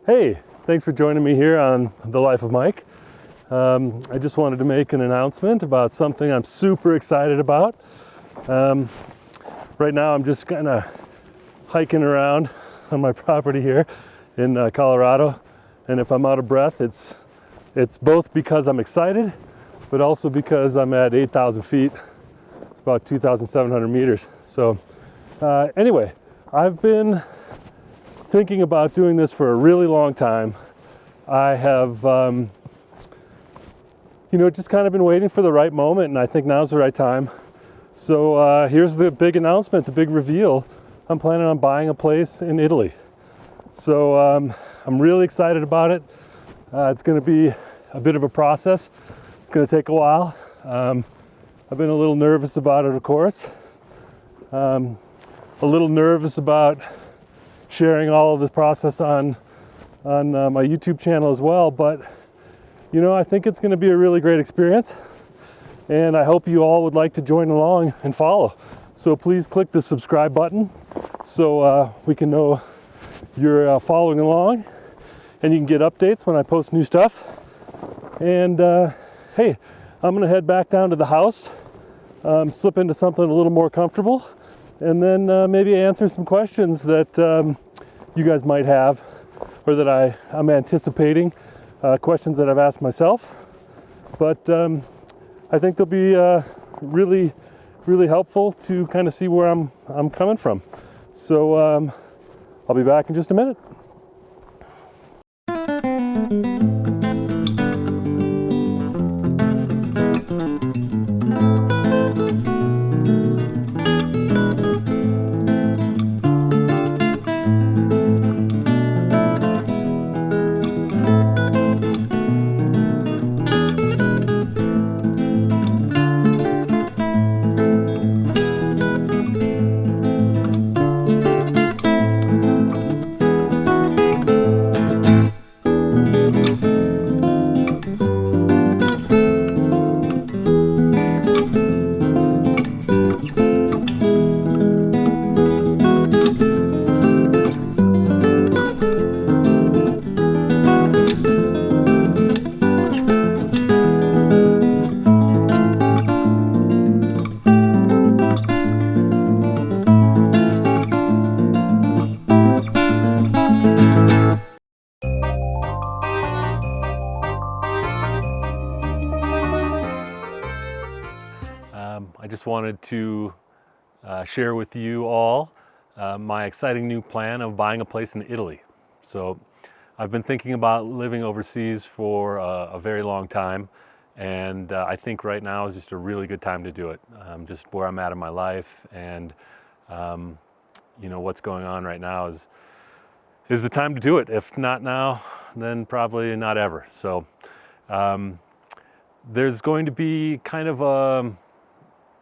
Hey, thanks for joining me here on The Life of Mike. I just wanted to make an announcement about something I'm super excited about. Right now I'm just kind of hiking around on my property here in Colorado, and if I'm out of breath, it's both because I'm excited, but also because I'm at 8,000 feet. It's about 2,700 meters. So anyway, I've been thinking about doing this for a really long time. I have, just kind of been waiting for the right moment, and I think now's the right time. So here's the big announcement, the big reveal. I'm planning on buying a place in Italy. So I'm really excited about it. It's going to be a bit of a process. It's going to take a while. I've been a little nervous about it, of course. A little nervous about sharing all of this process on my YouTube channel as well, but I think it's going to be a really great experience, and I hope you all would like to join along and follow. So please click the subscribe button so we can know you're following along, and you can get updates when I post new stuff. And hey, I'm going to head back down to the house, slip into something a little more comfortable, and then maybe answer some questions that you guys might have, or that I'm anticipating, questions that I've asked myself. But I think they'll be really, really helpful to kind of see where I'm coming from. So I'll be back in just a minute. I just wanted to share with you all my exciting new plan of buying a place in Italy. So I've been thinking about living overseas for a very long time, and I think right now is just a really good time to do it. Just where I'm at in my life, and what's going on right now is the time to do it. If not now, then probably not ever. So there's going to be kind of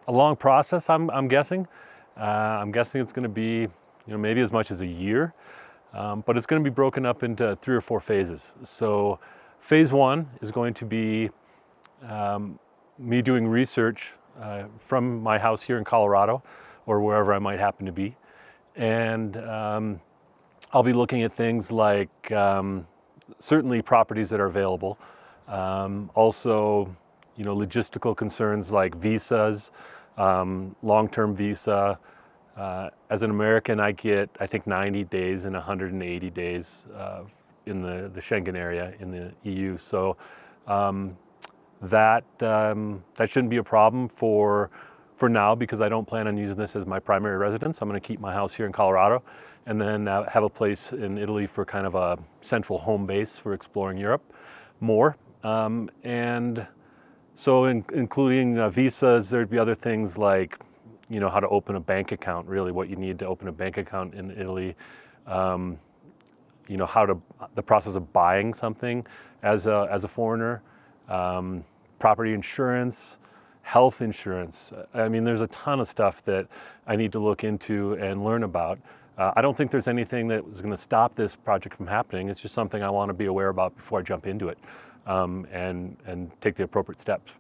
a long process, I'm guessing. I'm guessing it's going to be, maybe as much as a year, but it's going to be broken up into 3 or 4 phases. So phase 1 is going to be me doing research from my house here in Colorado, or wherever I might happen to be. And I'll be looking at things like certainly properties that are available. Also, logistical concerns like visas, long-term visa. As an American, I get, I think, 90 days and 180 days in the Schengen area in the EU. So that shouldn't be a problem for now, because I don't plan on using this as my primary residence. I'm going to keep my house here in Colorado, and then have a place in Italy for kind of a central home base for exploring Europe more. And so including visas, there'd be other things like, how to open a bank account, really what you need to open a bank account in Italy, the process of buying something as a foreigner, property insurance, health insurance. I mean, there's a ton of stuff that I need to look into and learn about. I don't think there's anything that was going to stop this project from happening. It's just something I want to be aware about before I jump into it, and take the appropriate steps.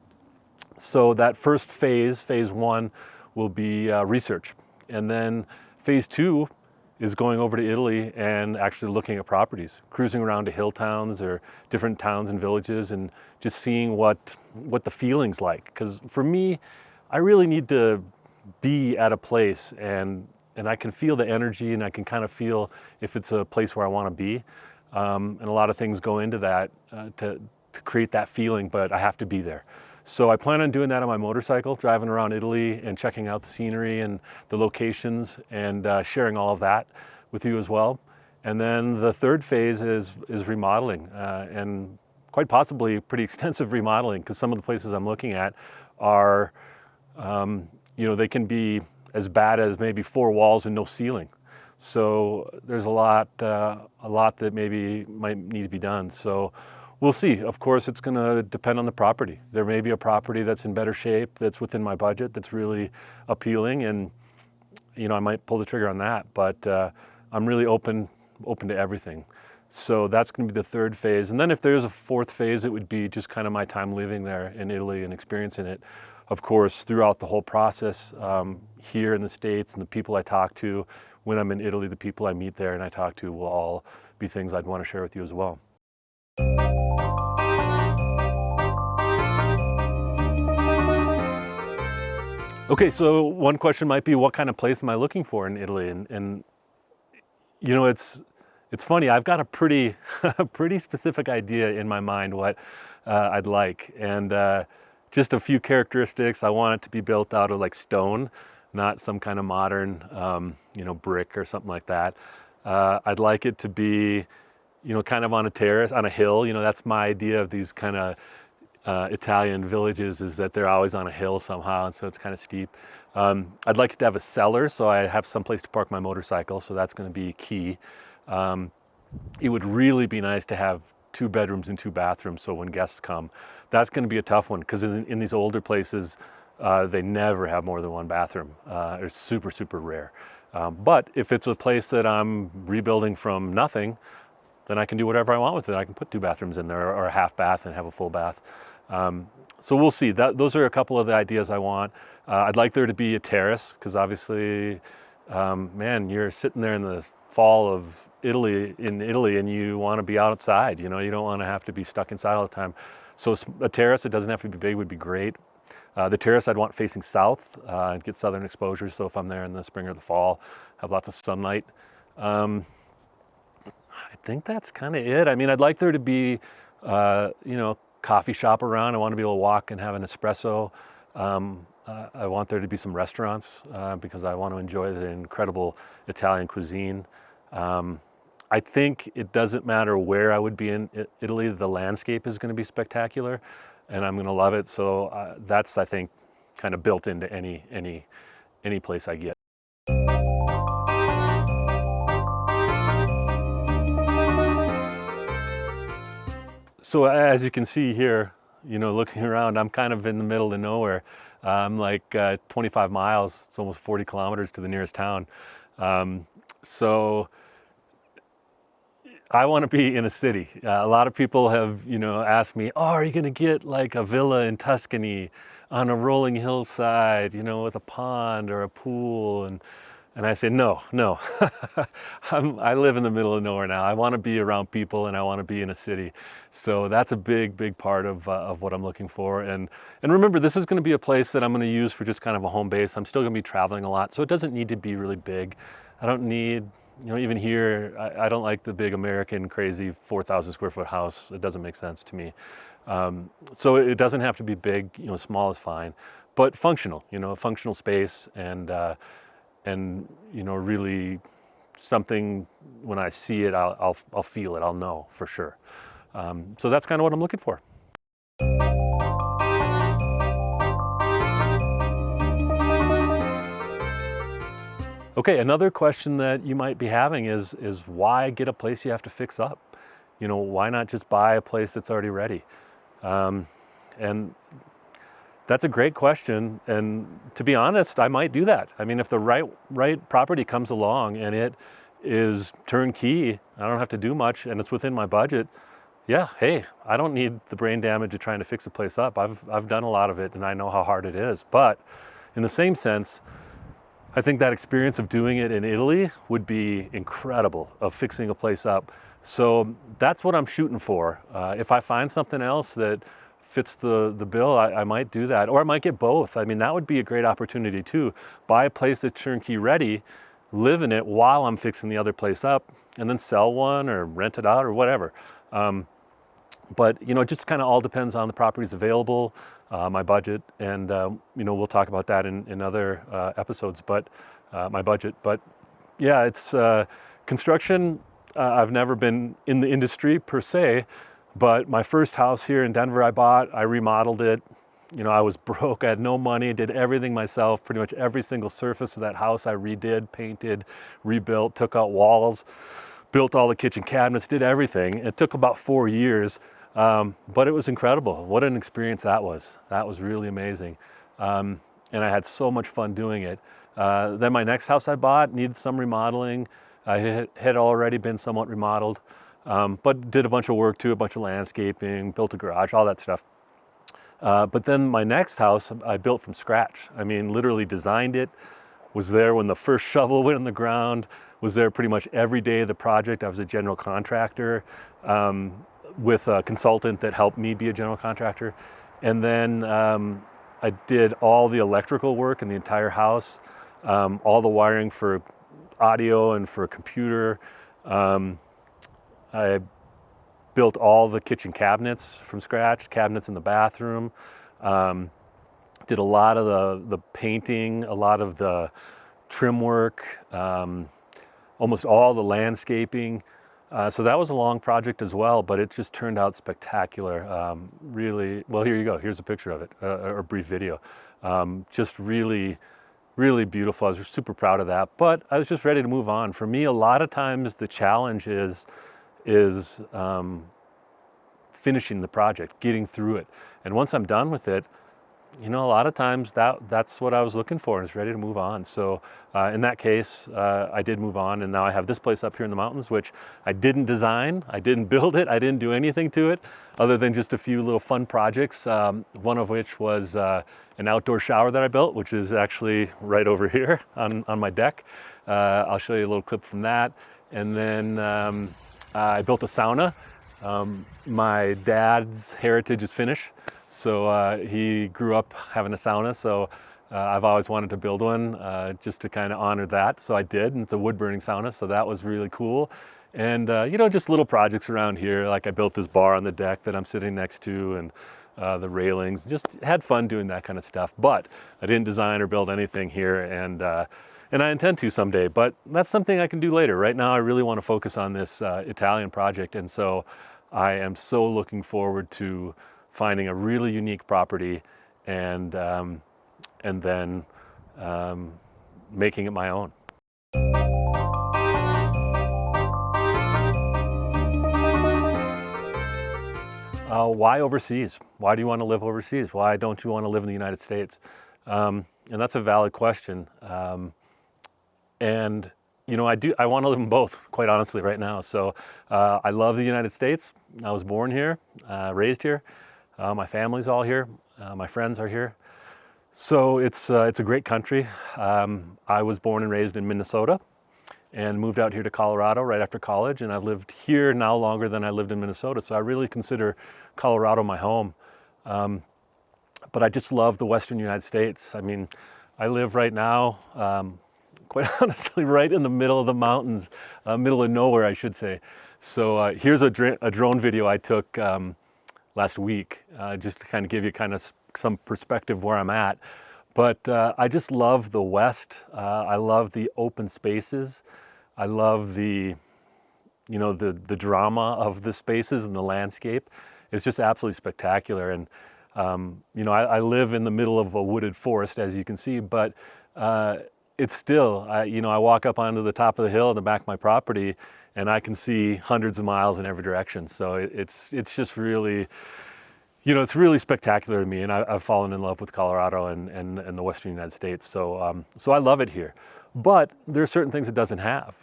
So that first phase 1, will be research. And then phase 2 is going over to Italy and actually looking at properties, cruising around to hill towns or different towns and villages, and just seeing what the feeling's like. Because for me, I really need to be at a place, and I can feel the energy, and I can kind of feel if it's a place where I want to be. And a lot of things go into that to create that feeling, but I have to be there. So I plan on doing that on my motorcycle, driving around Italy and checking out the scenery and the locations, and sharing all of that with you as well. And then the third phase is remodeling, and quite possibly pretty extensive remodeling, because some of the places I'm looking at are, they can be as bad as maybe 4 walls and no ceiling. So there's a lot that maybe might need to be done. So we'll see. Of course, it's going to depend on the property. There may be a property that's in better shape, that's within my budget, that's really appealing, and I might pull the trigger on that. But I'm really open to everything. So that's going to be the third phase. And then if there's a fourth phase, it would be just kind of my time living there in Italy and experiencing it. Of course, throughout the whole process here in the States, and the people I talk to when I'm in Italy, the people I meet there and I talk to will all be things I'd want to share with you as well. Okay, so one question might be, what kind of place am I looking for in Italy? And it's funny. I've got a pretty specific idea in my mind what I'd like, and just a few characteristics. I want it to be built out of like stone, not some kind of modern, brick or something like that. I'd like it to be, kind of on a terrace, on a hill. That's my idea of these kind of Italian villages, is that they're always on a hill somehow, and so it's kind of steep. I'd like it to have a cellar, so I have some place to park my motorcycle, so that's going to be key. It would really be nice to have 2 bedrooms and 2 bathrooms, so when guests come, that's going to be a tough one, because in these older places, they never have more than 1 bathroom. It's super, super rare. But if it's a place that I'm rebuilding from nothing, then I can do whatever I want with it. I can put 2 bathrooms in there, or a half bath and have a full bath. So we'll see. Those are a couple of the ideas I want. I'd like there to be a terrace, because obviously, you're sitting there in the fall of Italy, and you want to be outside. You don't want to have to be stuck inside all the time. So a terrace, it doesn't have to be big, would be great. The terrace I'd want facing south, and get southern exposure. So if I'm there in the spring or the fall, have lots of sunlight. I think that's kind of it. I'd like there to be, coffee shop around. I want to be able to walk and have an espresso. I want there to be some restaurants, because I want to enjoy the incredible Italian cuisine. I think it doesn't matter where I would be in Italy, the landscape is going to be spectacular, and I'm going to love it. So that's, I think, kind of built into any place I get. So as you can see here, looking around, I'm kind of in the middle of nowhere. I'm like 25 miles, it's almost 40 kilometers to the nearest town. So I want to be in a city. A lot of people have, asked me, oh, are you going to get like a villa in Tuscany on a rolling hillside, with a pond or a pool? And I say, no. I live in the middle of nowhere now. I want to be around people, and I want to be in a city. So that's a big part of what I'm looking for. And remember, this is going to be a place that I'm going to use for just kind of a home base. I'm still going to be traveling a lot, so it doesn't need to be really big. I don't need, even here, I don't like the big American crazy 4,000 square foot house. It doesn't make sense to me. So it doesn't have to be big. Small is fine, but functional. A functional space, and really something, when I see it, I'll feel it, I'll know for sure. So that's kind of what I'm looking for. Okay, another question that you might be having is why get a place you have to fix up? Why not just buy a place that's already ready? And that's a great question, and to be honest, I might do that. If the right property comes along and it is turnkey, I don't have to do much, and it's within my budget, yeah, hey, I don't need the brain damage of trying to fix a place up. I've done a lot of it, and I know how hard it is. But in the same sense, I think that experience of doing it in Italy would be incredible, of fixing a place up. So that's what I'm shooting for. If I find something else that fits the bill, I might do that, or I might get both. I mean, that would be a great opportunity too. Buy a place that's turnkey ready, live in it while I'm fixing the other place up, and then sell one or rent it out or whatever. But it just kind of all depends on the properties available, my budget, and we'll talk about that in other episodes. But my budget, but yeah, it's construction. I've never been in the industry per se, but my first house here in Denver I bought, I remodeled it. I was broke, I had no money, did everything myself. Pretty much every single surface of that house I redid, painted, rebuilt, took out walls, built all the kitchen cabinets, did everything. It took about 4 years, but it was incredible. What an experience that was. That was really amazing. And I had so much fun doing it. Then my next house I bought needed some remodeling. I had already been somewhat remodeled, but did a bunch of work too, a bunch of landscaping, built a garage, all that stuff. But then my next house I built from scratch. I mean, literally designed it, was there when the first shovel went in the ground, was there pretty much every day of the project. I was a general contractor with a consultant that helped me be a general contractor. And then I did all the electrical work in the entire house, all the wiring for audio and for a computer. I built all the kitchen cabinets from scratch, cabinets in the bathroom. Did a lot of the painting, a lot of the trim work, almost all the landscaping. So that was a long project as well, but it just turned out spectacular. Really, well, here you go. Here's a picture of it, or a brief video. Just really, really beautiful. I was super proud of that, but I was just ready to move on. For me, a lot of times the challenge is finishing the project, getting through it. And once I'm done with it, a lot of times that's what I was looking for, and is ready to move on. So in that case, I did move on, and now I have this place up here in the mountains, which I didn't design, I didn't build it, I didn't do anything to it, other than just a few little fun projects, one of which was an outdoor shower that I built, which is actually right over here on my deck. I'll show you a little clip from that. And then I built a sauna. My dad's heritage is Finnish, so he grew up having a sauna, so I've always wanted to build one just to kind of honor that, so I did, and it's a wood-burning sauna, so that was really cool. And just little projects around here, like I built this bar on the deck that I'm sitting next to, and the railings, just had fun doing that kind of stuff. But I didn't design or build anything here, and I intend to someday, but that's something I can do later. Right now I really want to focus on this Italian project, and so I am so looking forward to finding a really unique property and then making it my own. Why overseas? Why do you want to live overseas? Why don't you want to live in the United States? And that's a valid question. And I want to live in both, quite honestly, right now. So I love the United States. I was born here, raised here. My family's all here. My friends are here. So it's a great country. I was born and raised in Minnesota and moved out here to Colorado right after college. And I've lived here now longer than I lived in Minnesota. So I really consider Colorado my home. But I just love the Western United States. I mean, I live right now, quite honestly, right in the middle of the mountains, middle of nowhere, I should say. So here's a drone video I took last week, just to kind of give you some perspective where I'm at. But I just love the West. I love the open spaces. I love the drama of the spaces and the landscape. It's just absolutely spectacular. And I live in the middle of a wooded forest, as you can see, but it's still, I walk up onto the top of the hill in the back of my property, and I can see hundreds of miles in every direction. So it's just really, it's really spectacular to me, and I've fallen in love with Colorado and the Western United States. So I love it here. But there are certain things it doesn't have.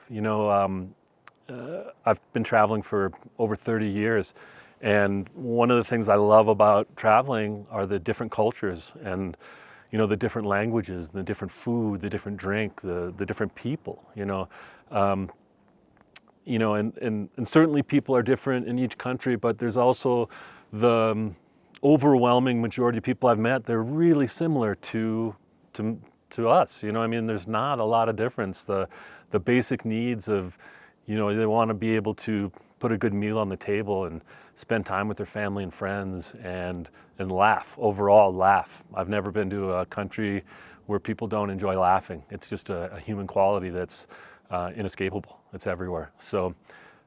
I've been traveling for over 30 years. And one of the things I love about traveling are the different cultures. And, the different languages, the different food, the different drink, the different people, Um, and certainly people are different in each country, but there's also the overwhelming majority of people I've met, they're really similar to us. There's not a lot of difference. The basic needs of, they want to be able to put a good meal on the table and spend time with their family and friends and laugh, overall laugh. I've never been to a country where people don't enjoy laughing. It's just a human quality that's inescapable. It's everywhere. So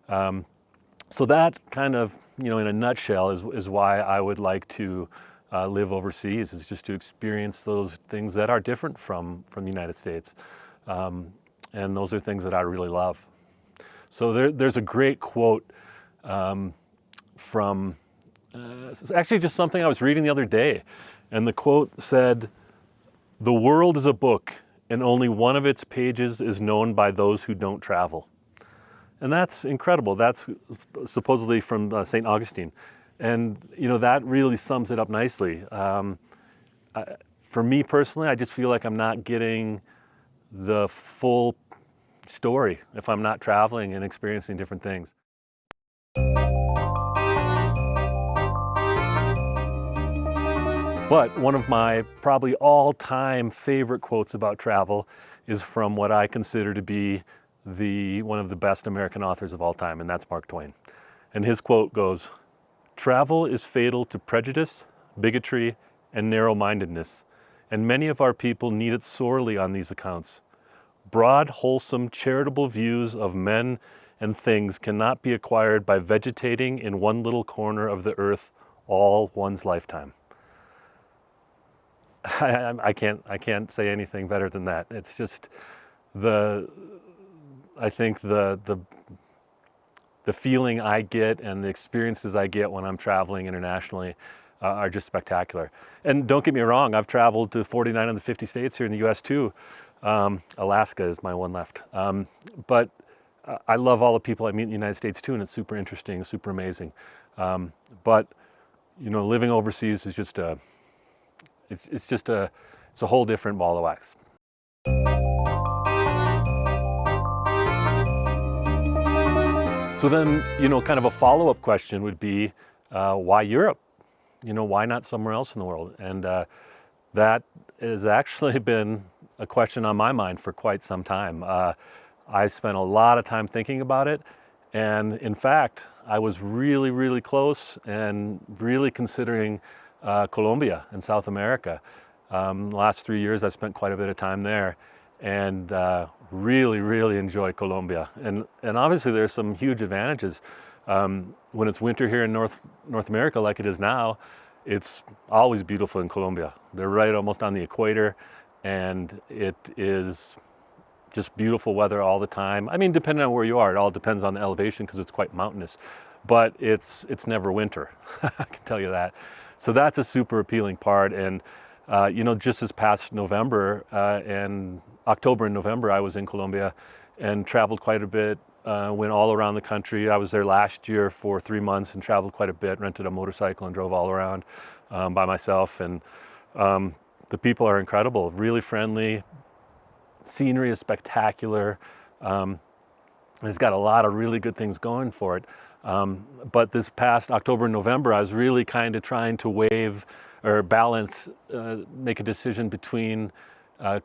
that kind of, in a nutshell, is why I would like to live overseas, is just to experience those things that are different from the United States. And those are things that I really love. So there's a great quote from, it's actually just something I was reading the other day. And the quote said, "The world is a book, and only one of its pages is known by those who don't travel." And that's incredible. That's supposedly from St. Augustine. And, that really sums it up nicely. For me personally, I just feel like I'm not getting the full story if I'm not traveling and experiencing different things. But one of my probably all-time favorite quotes about travel is from what I consider to be one of the best American authors of all time, and that's Mark Twain. And his quote goes, "Travel is fatal to prejudice, bigotry, and narrow-mindedness, and many of our people need it sorely on these accounts. Broad, wholesome, charitable views of men and things cannot be acquired by vegetating in one little corner of the earth all one's lifetime." I can't say anything better than that. It's just I think the feeling I get and the experiences I get when I'm traveling internationally are just spectacular. And don't get me wrong, I've traveled to 49 of the 50 states here in the US too. Alaska is my one left. But I love all the people I meet in the United States too, and it's super interesting, super amazing. But living overseas is just it's a whole different ball of wax. So then, kind of a follow-up question would be, why Europe? Why not somewhere else in the world? And that has actually been a question on my mind for quite some time. I spent a lot of time thinking about it. And in fact, I was really, really close and really considering Colombia in South America. The last 3 years, I've spent quite a bit of time there. And really, really enjoy Colombia. And obviously there's some huge advantages. When it's winter here in North America like it is now, it's always beautiful in Colombia. They're right almost on the equator, and it is just beautiful weather all the time. Depending on where you are, it all depends on the elevation because it's quite mountainous. But it's never winter, I can tell you that. So that's a super appealing part. And just this past November and October and November, I was in Colombia and traveled quite a bit, went all around the country. I was there last year for 3 months and traveled quite a bit, rented a motorcycle and drove all around by myself. And the people are incredible, really friendly. Scenery is spectacular. It's got a lot of really good things going for it. But this past October and November, I was really kind of trying to balance, make a decision between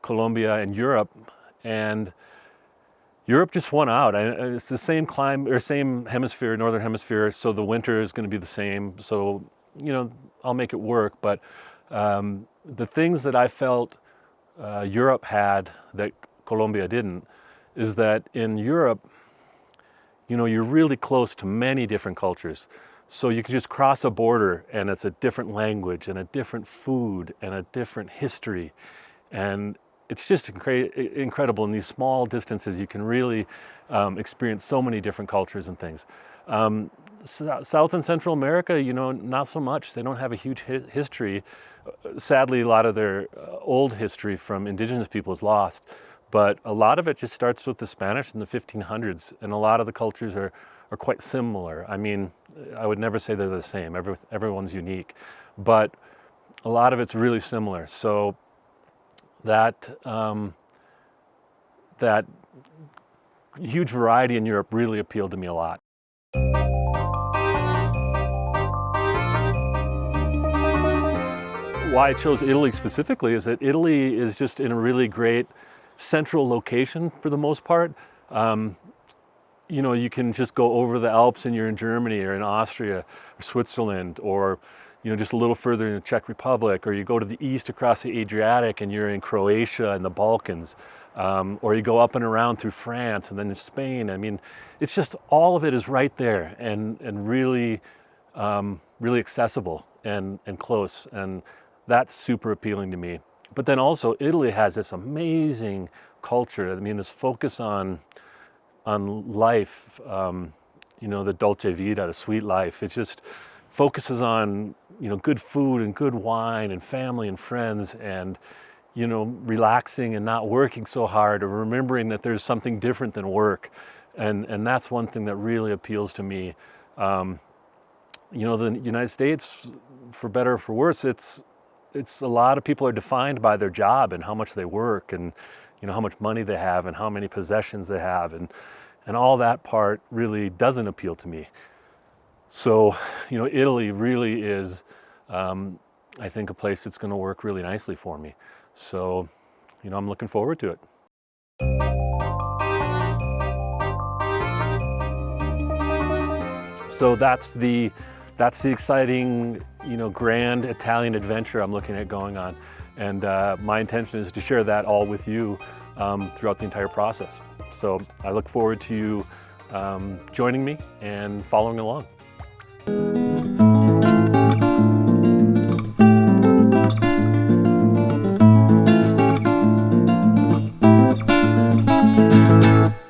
Colombia and Europe, and Europe just won out. It's the same climate or same hemisphere, northern hemisphere, so the winter is going to be the same. So I'll make it work. But the things that I felt Europe had that Colombia didn't is that in Europe, you're really close to many different cultures. So you can just cross a border and it's a different language and a different food and a different history. And it's just incredible in these small distances. You can really experience so many different cultures and things. South and Central America, not so much. They don't have a huge history. Sadly, a lot of their old history from indigenous people is lost. But a lot of it just starts with the Spanish in the 1500s. And a lot of the cultures are quite similar. I would never say they're the same. Everyone's unique. But a lot of it's really similar. So that that huge variety in Europe really appealed to me a lot. Why I chose Italy specifically is that Italy is just in a really great central location for the most part. You know, you can just go over the Alps and you're in Germany or in Austria or Switzerland, or you know, just a little further in the Czech Republic, or you go to the east across the Adriatic and you're in Croatia and the Balkans, or you go up and around through France and then in Spain. I mean, it's just all of it is right there and really, really accessible and close, and that's super appealing to me. But then also Italy has this amazing culture. I mean, this focus on life, you know, the dolce vita, the sweet life. It just focuses on, you know, good food and good wine and family and friends, and, you know, relaxing and not working so hard, or remembering that there's something different than work. And that's one thing that really appeals to me. You know, the United States, for better or for worse, it's a lot of people are defined by their job and how much they work, and you know, how much money they have and how many possessions they have, and all that part really doesn't appeal to me. So, you know, Italy really is, I think, a place that's going to work really nicely for me. So, you know, I'm looking forward to it. So that's the exciting, you know, grand Italian adventure I'm looking at going on. And my intention is to share that all with you throughout the entire process. So I look forward to you joining me and following along.